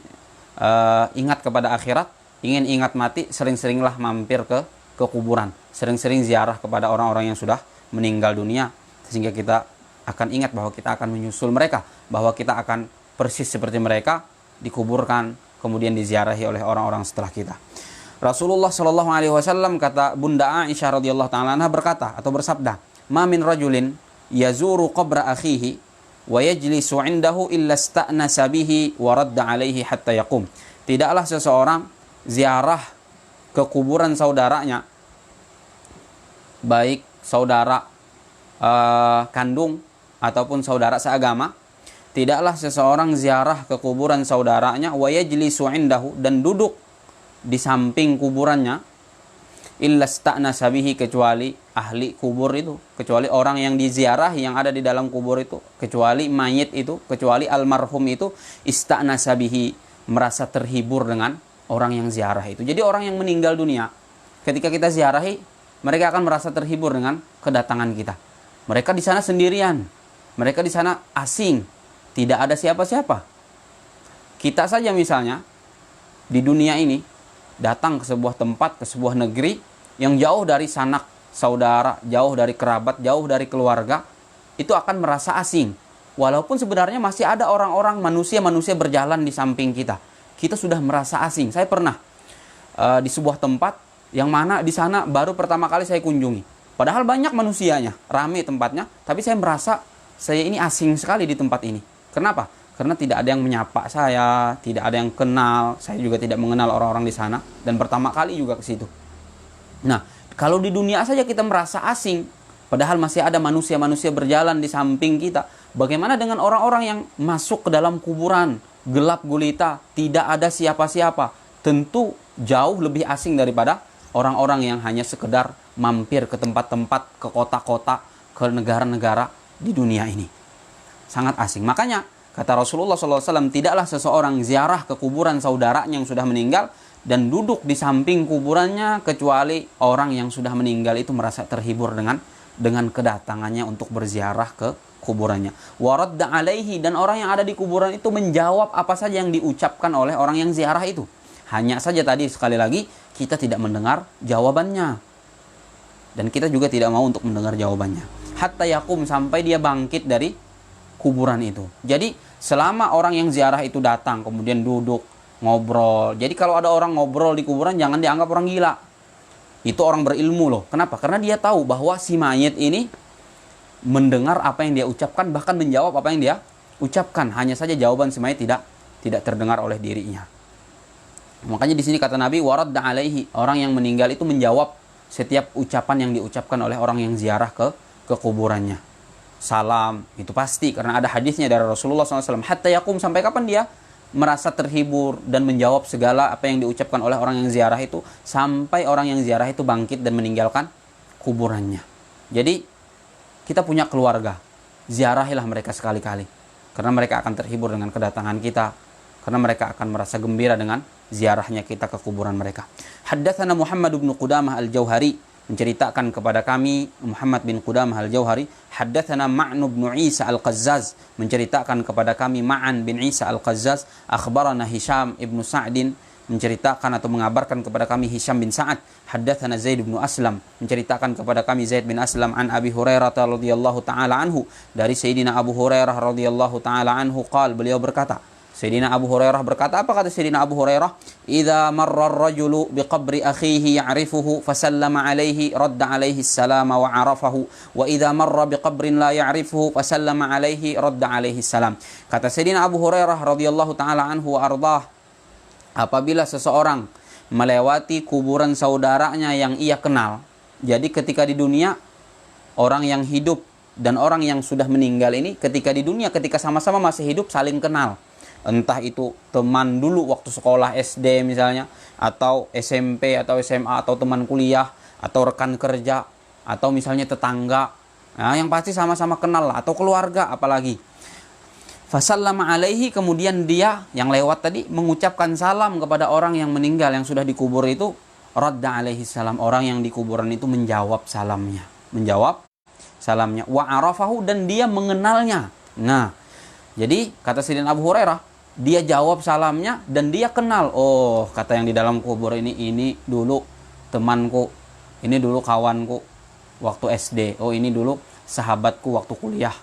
ingat kepada akhirat, ingin ingat mati, sering-seringlah mampir ke kuburan, sering-sering ziarah kepada orang-orang yang sudah meninggal dunia, sehingga kita akan ingat bahwa kita akan menyusul mereka, bahwa kita akan persis seperti mereka, dikuburkan, kemudian diziarahi oleh orang-orang setelah kita. Rasulullah Shallallahu Alaihi Wasallam, kata Bunda Aisyah radhiyallahu taala anha, berkata atau bersabda, "Ma min rajulin yazuru qabra akhihi wa yajlisu 'indahu illa sta'nasa bihi wa radda 'alaihi hatta yaqum." Tidaklah seseorang ziarah ke kuburan saudaranya, baik saudara kandung ataupun saudara seagama, tidaklah seseorang ziarah ke kuburan saudaranya, wa yajlisu 'indahu, dan duduk di samping kuburannya, illa sta'nasa bihi, kecuali ahli kubur itu, kecuali orang yang diziarahi yang ada di dalam kubur itu, kecuali mayit itu, kecuali almarhum itu, ista'nasa bihi, merasa terhibur dengan orang yang ziarah itu. Jadi orang yang meninggal dunia, ketika kita ziarahi, mereka akan merasa terhibur dengan kedatangan kita. Mereka di sana sendirian, mereka di sana asing, tidak ada siapa-siapa. Kita saja misalnya di dunia ini datang ke sebuah tempat, ke sebuah negeri yang jauh dari sanak saudara, jauh dari kerabat, jauh dari keluarga, itu akan merasa asing. Walaupun sebenarnya masih ada orang-orang, manusia-manusia berjalan di samping kita, kita sudah merasa asing. Saya pernah di sebuah tempat yang mana di sana baru pertama kali saya kunjungi. Padahal banyak manusianya, ramai tempatnya, tapi saya merasa saya ini asing sekali di tempat ini. Kenapa? Karena tidak ada yang menyapa saya, tidak ada yang kenal, saya juga tidak mengenal orang-orang di sana, dan pertama kali juga ke situ. Nah, kalau di dunia saja kita merasa asing, padahal masih ada manusia-manusia berjalan di samping kita, bagaimana dengan orang-orang yang masuk ke dalam kuburan, gelap gulita, tidak ada siapa-siapa? Tentu jauh lebih asing daripada orang-orang yang hanya sekedar mampir ke tempat-tempat, ke kota-kota, ke negara-negara di dunia ini. Sangat asing. Makanya kata Rasulullah SAW, tidaklah seseorang ziarah ke kuburan saudaranya yang sudah meninggal dan duduk di samping kuburannya, kecuali orang yang sudah meninggal itu merasa terhibur dengan kedatangannya untuk berziarah ke kuburannya. Waradda alaihi, dan orang yang ada di kuburan itu menjawab apa saja yang diucapkan oleh orang yang ziarah itu. Hanya saja tadi sekali lagi kita tidak mendengar jawabannya, dan kita juga tidak mau untuk mendengar jawabannya. Hatta yakum, sampai dia bangkit dari kuburan itu. Jadi selama orang yang ziarah itu datang, kemudian duduk, ngobrol. Jadi kalau ada orang ngobrol di kuburan, jangan dianggap orang gila. Itu orang berilmu loh. Kenapa? Karena dia tahu bahwa si mayit ini mendengar apa yang dia ucapkan, bahkan menjawab apa yang dia ucapkan. Hanya saja jawaban si mayit tidak terdengar oleh dirinya. Makanya di sini kata Nabi, waradda alaihi, orang yang meninggal itu menjawab setiap ucapan yang diucapkan oleh orang yang ziarah ke kuburannya. Salam, itu pasti, karena ada hadisnya dari Rasulullah SAW. Hatta yakum, sampai kapan dia merasa terhibur dan menjawab segala apa yang diucapkan oleh orang yang ziarah itu, sampai orang yang ziarah itu bangkit dan meninggalkan kuburannya. Jadi kita punya keluarga, ziarahilah mereka sekali-kali, karena mereka akan terhibur dengan kedatangan kita, karena mereka akan merasa gembira dengan ziarahnya kita ke kuburan mereka. Haddatsana Muhammad bin Qudamah al-Jauhari, menceritakan kepada kami Muhammad bin Qudamah al-Jauhari. Haddatsana Ma'an bin Isa al-Qazzaz, menceritakan kepada kami Ma'an bin Isa al-Qazzaz. Akhbarana Hisham ibn Sa'din, menceritakan atau mengabarkan kepada kami Hisham bin Sa'ad. Haddatsana Zaid bin Aslam, menceritakan kepada kami Zaid bin Aslam an Abi Hurairah radhiyallahu taala anhu, dari Sayyidina Abu Hurairah radhiyallahu taala anhu qala, beliau berkata, Sayyidina Abu Hurairah berkata, apa kata Sayyidina Abu Hurairah? Idza marra ar-rajulu biqabri akhihi ya'rifuhu fasallama alaihi radda alaihi as-salama wa 'arafahu, wa idza marra biqabrin la ya'rifuhu fasallama alaihi radda alaihi salam. Kata Sayyidina Abu Hurairah radhiyallahu taala anhu wa ardah, apabila seseorang melewati kuburan saudaranya yang ia kenal. Jadi ketika di dunia, orang yang hidup dan orang yang sudah meninggal ini ketika di dunia, ketika sama-sama masih hidup, saling kenal. Entah itu teman dulu waktu sekolah SD misalnya, atau SMP atau SMA, atau teman kuliah, atau rekan kerja, atau misalnya tetangga. Nah, yang pasti sama-sama kenal lah, atau keluarga apalagi. Fasallama alaihi, kemudian dia yang lewat tadi mengucapkan salam kepada orang yang meninggal yang sudah dikubur itu. Radda alaihi salam, orang yang di kuburan itu menjawab salamnya. Menjawab salamnya. Wa arafahu, dan dia mengenalnya. Nah, jadi kata Sayyidina Abu Hurairah, dia jawab salamnya dan dia kenal. Oh, kata yang di dalam kubur ini dulu temanku, ini dulu kawanku waktu SD. Oh, ini dulu sahabatku waktu kuliah.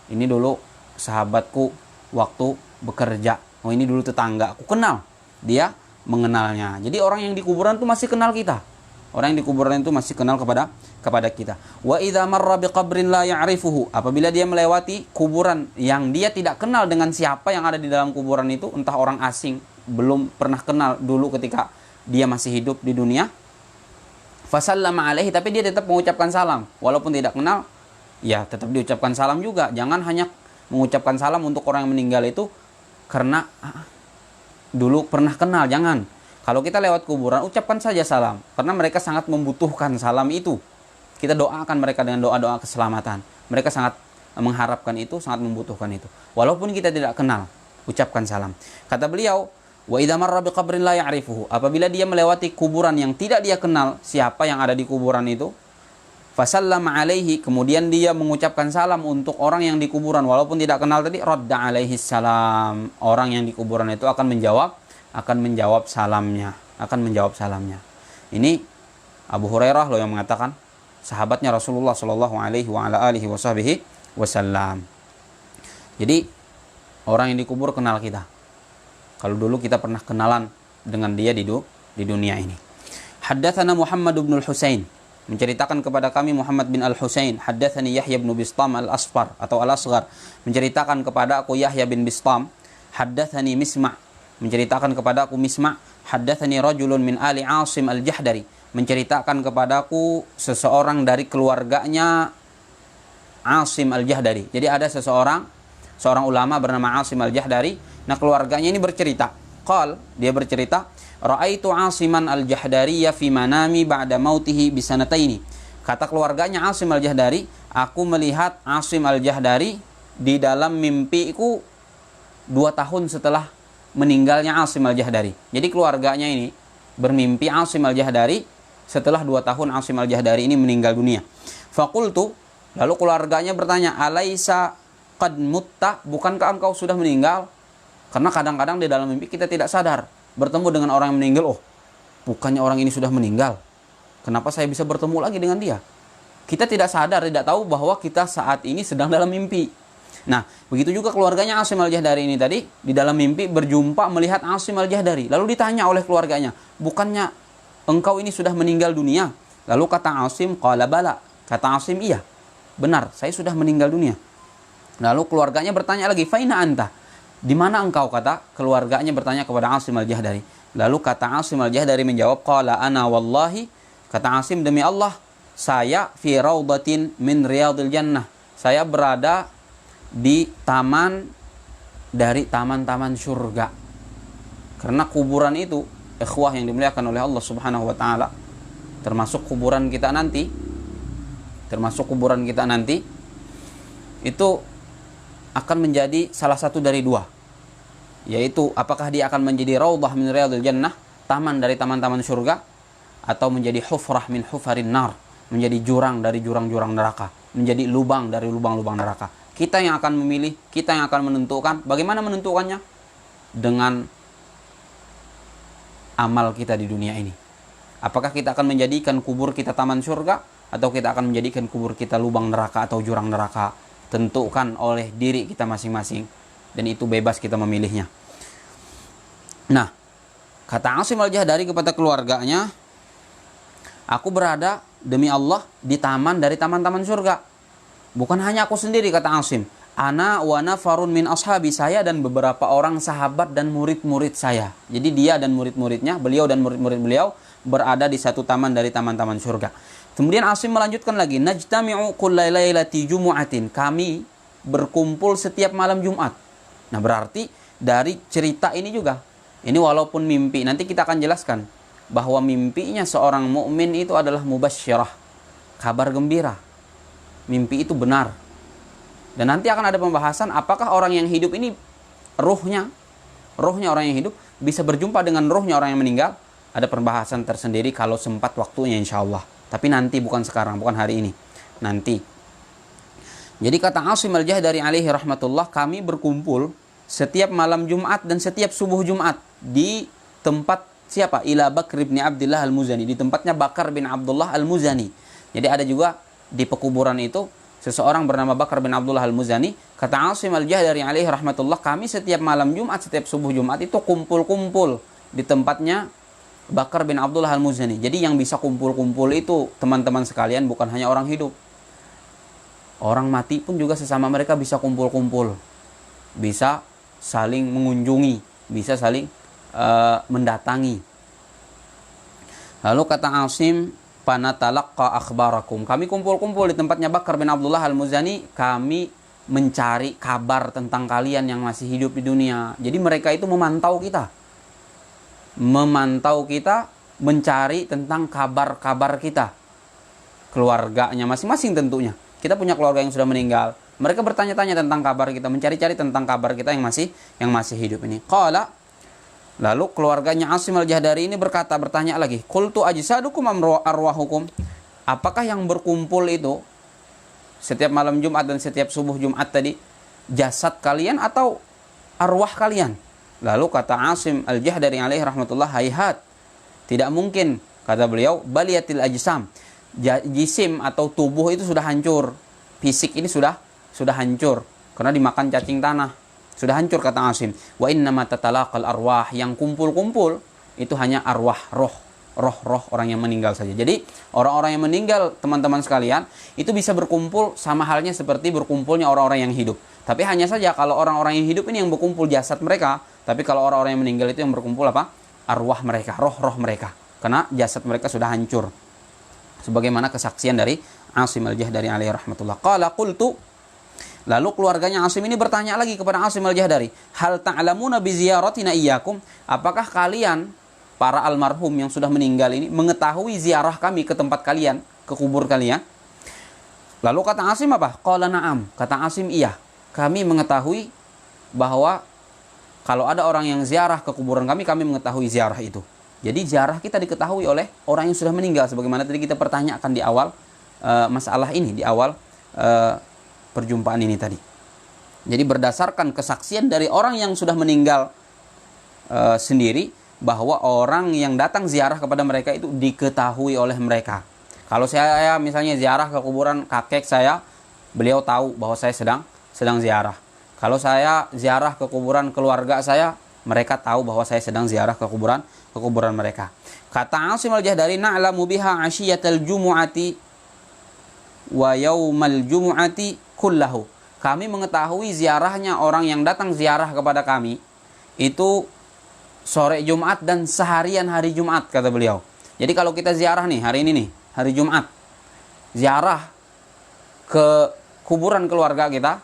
Ini dulu sahabatku waktu bekerja. Oh, ini dulu tetangga. Aku kenal. Dia mengenalnya. Jadi orang yang di kuburan itu masih kenal kita. Orang yang di kuburan itu masih kenal kepada kita. Wa idza marra biqabrin la ya'rifuhu, apabila dia melewati kuburan yang dia tidak kenal dengan siapa yang ada di dalam kuburan itu, entah orang asing, belum pernah kenal dulu ketika dia masih hidup di dunia, fasallama alaihi, tapi dia tetap mengucapkan salam walaupun tidak kenal, ya tetap diucapkan salam juga. Jangan hanya mengucapkan salam untuk orang yang meninggal itu karena dulu pernah kenal, jangan. Kalau kita lewat kuburan, ucapkan saja salam, karena mereka sangat membutuhkan salam itu. Kita doakan mereka dengan doa-doa keselamatan. Mereka sangat mengharapkan itu, sangat membutuhkan itu. Walaupun kita tidak kenal, ucapkan salam. Kata beliau, wa idza marra biqabrin la ya'rifuhu, apabila dia melewati kuburan yang tidak dia kenal siapa yang ada di kuburan itu, fasallama alaihi, kemudian dia mengucapkan salam untuk orang yang di kuburan walaupun tidak kenal tadi, radda alaihi salam, orang yang di kuburan itu akan menjawab salamnya. Ini Abu Hurairah loh yang mengatakan, sahabatnya Rasulullah Shallallahu Alaihi Wasallam. Jadi orang yang dikubur kenal kita. Kalau dulu kita pernah kenalan dengan dia di dunia ini. Haddatsana Muhammad bin Al-Husain, menceritakan kepada kami Muhammad bin Al-Husain. Haddatsani Yahya bin Bistam Al-Asfar atau Al-Asghar, menceritakan kepada aku Yahya bin Bistam. Haddatsani Misma', menceritakan kepada aku Misma'. Haddatsani rajulun min ali Asim Al-Jahdari, menceritakan kepadaku seseorang dari keluarganya Asim Al-Jahdari. Jadi ada seorang ulama bernama Asim Al-Jahdari. Nah, keluarganya ini bercerita. Dia bercerita, ra'aitu Asiman Al-Jahdariyya fi manami ba'da mautihi bisanataini. Kata keluarganya Asim Al-Jahdari, aku melihat Asim Al-Jahdari di dalam mimpiku 2 tahun setelah meninggalnya Asim Al-Jahdari. Jadi keluarganya ini bermimpi Asim Al-Jahdari setelah 2 tahun Asim Al-Jahdari ini meninggal dunia. Faqultu, lalu keluarganya bertanya, alaisa qad mutta, bukankah engkau sudah meninggal? Karena kadang-kadang di dalam mimpi kita tidak sadar bertemu dengan orang yang meninggal. Oh, bukannya orang ini sudah meninggal, kenapa saya bisa bertemu lagi dengan dia? Kita tidak sadar, tidak tahu bahwa kita saat ini sedang dalam mimpi. Nah, begitu juga keluarganya Asim Al-Jahdari ini tadi di dalam mimpi berjumpa melihat Asim Al-Jahdari. Lalu ditanya oleh keluarganya, bukannya engkau ini sudah meninggal dunia? Lalu kata Asim, qala bala. Kata Asim, iya, benar, saya sudah meninggal dunia. Lalu keluarganya bertanya lagi, faina anta, di mana engkau? Kata keluarganya bertanya kepada Asim Al-Jahdari. Lalu kata Asim Al-Jahdari menjawab, qala ana wallahi, kata Asim, demi Allah, saya fi raudatin min riyadil jannah, saya berada di taman dari taman-taman surga. Karena kuburan itu, ikhwah yang dimuliakan oleh Allah Subhanahu wa taala, termasuk kuburan kita nanti, itu akan menjadi salah satu dari 2, yaitu apakah dia akan menjadi raudhah min riyadil jannah, taman dari taman-taman surga, atau menjadi hufrah min hufarin nar, menjadi jurang dari jurang-jurang neraka, menjadi lubang dari lubang-lubang neraka. Kita yang akan memilih, kita yang akan menentukan. Bagaimana menentukannya? Dengan amal kita di dunia ini. Apakah kita akan menjadikan kubur kita taman surga, atau kita akan menjadikan kubur kita lubang neraka atau jurang neraka? Tentukan oleh diri kita masing-masing, dan itu bebas kita memilihnya. Nah, kata Asim Al-Jahdari kepada keluarganya, aku berada demi Allah di taman dari taman-taman surga. Bukan hanya aku sendiri, kata Asim, ana wa nafarun min ashabi, saya dan beberapa orang sahabat dan murid-murid saya. Jadi dia dan murid-muridnya, beliau dan murid-murid beliau berada di satu taman dari taman-taman surga. Kemudian Asim melanjutkan lagi, najtami'u kullailailati jumu'atin, kami berkumpul setiap malam Jumat. Nah, berarti dari cerita ini juga. Ini walaupun mimpi, nanti kita akan jelaskan bahwa mimpinya seorang mukmin itu adalah mubasyirah, kabar gembira. Mimpi itu benar. Dan nanti akan ada pembahasan apakah orang yang hidup ini ruhnya orang yang hidup bisa berjumpa dengan ruhnya orang yang meninggal. Ada pembahasan tersendiri kalau sempat waktunya insyaallah. Tapi nanti, bukan sekarang, bukan hari ini. Nanti. Jadi kata Asim Al-Jahdari alaihi rahmatullah, kami berkumpul setiap malam Jumat dan setiap subuh Jumat di tempat siapa? Ila Bakr bin Abdullah Al-Muzani, di tempatnya Bakar bin Abdullah Al-Muzani. Jadi ada juga di pekuburan itu seseorang bernama Bakar bin Abdullah Al-Muzani. Kata Asim Al-Jahdari alaihi rahmatullah, kami setiap malam Jumat, setiap subuh Jumat itu kumpul-kumpul di tempatnya Bakar bin Abdullah Al-Muzani. Jadi yang bisa kumpul-kumpul itu teman-teman sekalian bukan hanya orang hidup. Orang mati pun juga sesama mereka bisa kumpul-kumpul. Bisa saling mengunjungi, bisa saling mendatangi. Lalu kata Asim, panatalaqqa akhbarakum. Kami kumpul-kumpul di tempatnya Bakar bin Abdullah Al-Muzani, kami mencari kabar tentang kalian yang masih hidup di dunia. Jadi mereka itu memantau kita, mencari tentang kabar-kabar kita, keluarganya masing-masing tentunya. Kita punya keluarga yang sudah meninggal, mereka bertanya-tanya tentang kabar kita, mencari-cari tentang kabar kita yang masih hidup ini. Qala, lalu keluarganya Asim Al-Jahdari ini bertanya lagi, qultu ajsadukum arwahukum, apakah yang berkumpul itu setiap malam Jumat dan setiap subuh Jumat tadi jasad kalian atau arwah kalian? Lalu kata Asim Al-Jahdari alaihi rahmatullah, hayhat, tidak mungkin, kata beliau, baliyatil ajsam, jisim atau tubuh itu sudah hancur, fisik ini sudah hancur karena dimakan cacing tanah, sudah hancur, kata Asim. Wa innama tatalaqal arwah, yang kumpul-kumpul itu hanya arwah, roh orang yang meninggal saja. Jadi orang-orang yang meninggal, teman-teman sekalian, itu bisa berkumpul sama halnya seperti berkumpulnya orang-orang yang hidup. Tapi hanya saja kalau orang-orang yang hidup ini yang berkumpul jasad mereka, tapi kalau orang-orang yang meninggal itu yang berkumpul apa? Arwah mereka, roh mereka. Karena jasad mereka sudah hancur. Sebagaimana kesaksian dari Asim Al-Jahdari alaihi rahmatullah. Qala qultu, lalu keluarganya Asim ini bertanya lagi kepada Asim Al-Jahdari, hal ta'lamuna bi ziyaratina iyyakum? Apakah kalian para almarhum yang sudah meninggal ini mengetahui ziarah kami ke tempat kalian, ke kubur kalian? Lalu kata Asim apa? Qala na'am. Kata Asim, iya, kami mengetahui bahwa kalau ada orang yang ziarah ke kuburan kami mengetahui ziarah itu. Jadi ziarah kita diketahui oleh orang yang sudah meninggal, sebagaimana tadi kita pertanyakan di awal masalah ini, di awal perjumpaan ini tadi. Jadi berdasarkan kesaksian dari orang yang sudah meninggal sendiri, bahwa orang yang datang ziarah kepada mereka itu diketahui oleh mereka. Kalau saya misalnya ziarah ke kuburan kakek saya, beliau tahu bahwa saya sedang ziarah. Kalau saya ziarah ke kuburan keluarga saya, mereka tahu bahwa saya sedang ziarah ke kuburan mereka. Kata Asim Al-Jahdari, na'lamu biha 'ashiyatal jumu'ati wa yaumal jumu'ati kullahu. Kami mengetahui ziarahnya orang yang datang ziarah kepada kami itu sore Jumat dan seharian hari Jumat, kata beliau. Jadi kalau kita ziarah nih, hari ini nih, hari Jumat, ziarah ke kuburan keluarga kita,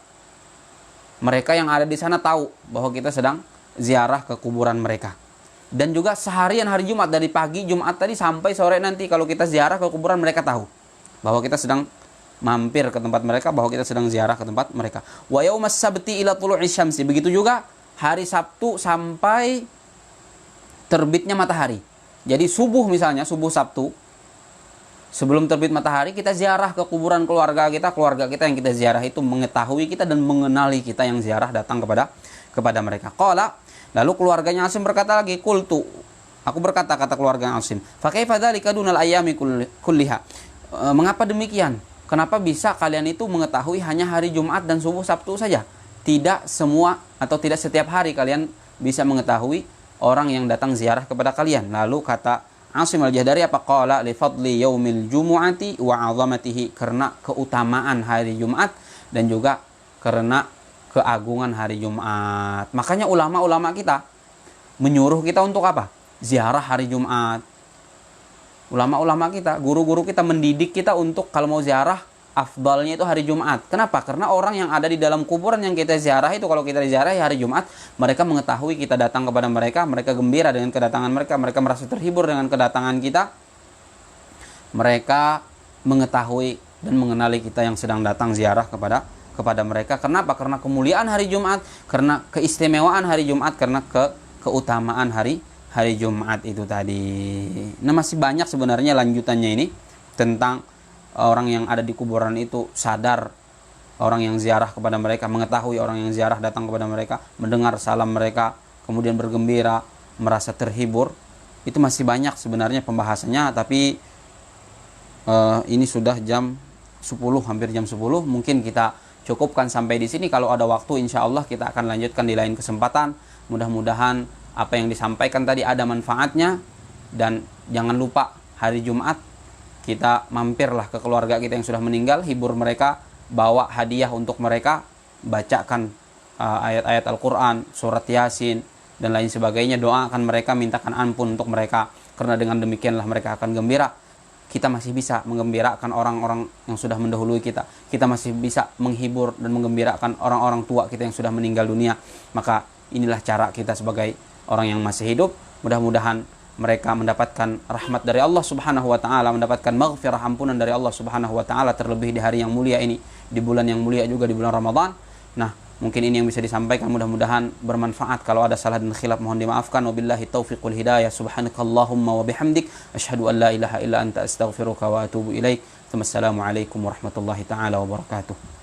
mereka yang ada di sana tahu bahwa kita sedang ziarah ke kuburan mereka. Dan juga seharian hari Jumat, dari pagi Jumat tadi sampai sore nanti, kalau kita ziarah ke kuburan mereka tahu bahwa kita sedang mampir ke tempat mereka, bahwa kita sedang ziarah ke tempat mereka. Wa yaumas sabti ila tulu'is syamsi. Begitu juga hari Sabtu sampai terbitnya matahari. Jadi subuh misalnya, subuh Sabtu, sebelum terbit matahari kita ziarah ke kuburan keluarga kita yang kita ziarah itu mengetahui kita dan mengenali kita yang ziarah datang kepada mereka. Qala, lalu keluarganya Asim berkata lagi, qultu, aku berkata, kata keluarga Asim, fa kaifa dzalika dunal ayyami kulliha? Mengapa demikian? Kenapa bisa kalian itu mengetahui hanya hari Jumat dan subuh Sabtu saja? Tidak semua atau tidak setiap hari kalian bisa mengetahui orang yang datang ziarah kepada kalian. Lalu kata Asim Al-Jahdari apa? Qala li fadli yaumil jumu'ati wa 'azamatihi, karena keutamaan hari Jumat dan juga karena keagungan hari Jumat. Makanya ulama-ulama kita menyuruh kita untuk apa? Ziarah hari Jumat. Ulama-ulama kita, guru-guru kita mendidik kita untuk kalau mau ziarah afdalnya itu hari Jumat. Kenapa? Karena orang yang ada di dalam kuburan yang kita ziarah itu, kalau kita ziarah hari Jumat, mereka mengetahui kita datang kepada mereka, mereka gembira dengan kedatangan mereka, mereka merasa terhibur dengan kedatangan kita, mereka mengetahui dan mengenali kita yang sedang datang ziarah kepada mereka. Kenapa? Karena kemuliaan hari Jumat, karena keistimewaan hari Jumat, karena keutamaan hari Jumat itu tadi. Nah, masih banyak sebenarnya lanjutannya ini tentang orang yang ada di kuburan itu sadar orang yang ziarah kepada mereka, mengetahui orang yang ziarah datang kepada mereka, mendengar salam mereka, kemudian bergembira, merasa terhibur. Itu masih banyak sebenarnya pembahasannya, tapi ini sudah jam 10, hampir jam 10. Mungkin kita cukupkan sampai di sini. Kalau ada waktu insya Allah kita akan lanjutkan di lain kesempatan. Mudah-mudahan apa yang disampaikan tadi ada manfaatnya, dan jangan lupa hari Jumat kita mampirlah ke keluarga kita yang sudah meninggal, hibur mereka, bawa hadiah untuk mereka, bacakan ayat-ayat Al-Quran, surat Yasin, dan lain sebagainya, doakan mereka, mintakan ampun untuk mereka, karena dengan demikianlah mereka akan gembira. Kita masih bisa menggembirakan orang-orang yang sudah mendahului kita, kita masih bisa menghibur dan menggembirakan orang-orang tua kita yang sudah meninggal dunia. Maka inilah cara kita sebagai orang yang masih hidup. Mudah-mudahan mereka mendapatkan rahmat dari Allah Subhanahu wa taala, mendapatkan maghfirah, ampunan dari Allah Subhanahu wa taala, terlebih di hari yang mulia ini, di bulan yang mulia juga, di bulan Ramadan. Nah, mungkin ini yang bisa disampaikan, mudah-mudahan bermanfaat. Kalau ada salah dan khilaf mohon dimaafkan. Wabillahi taufiq wal hidayah. Subhanakallahumma wa bihamdik asyhadu an la ilaha illa anta astaghfiruka wa atubu ilaik. Wassalamualaikum warahmatullahi taala wabarakatuh.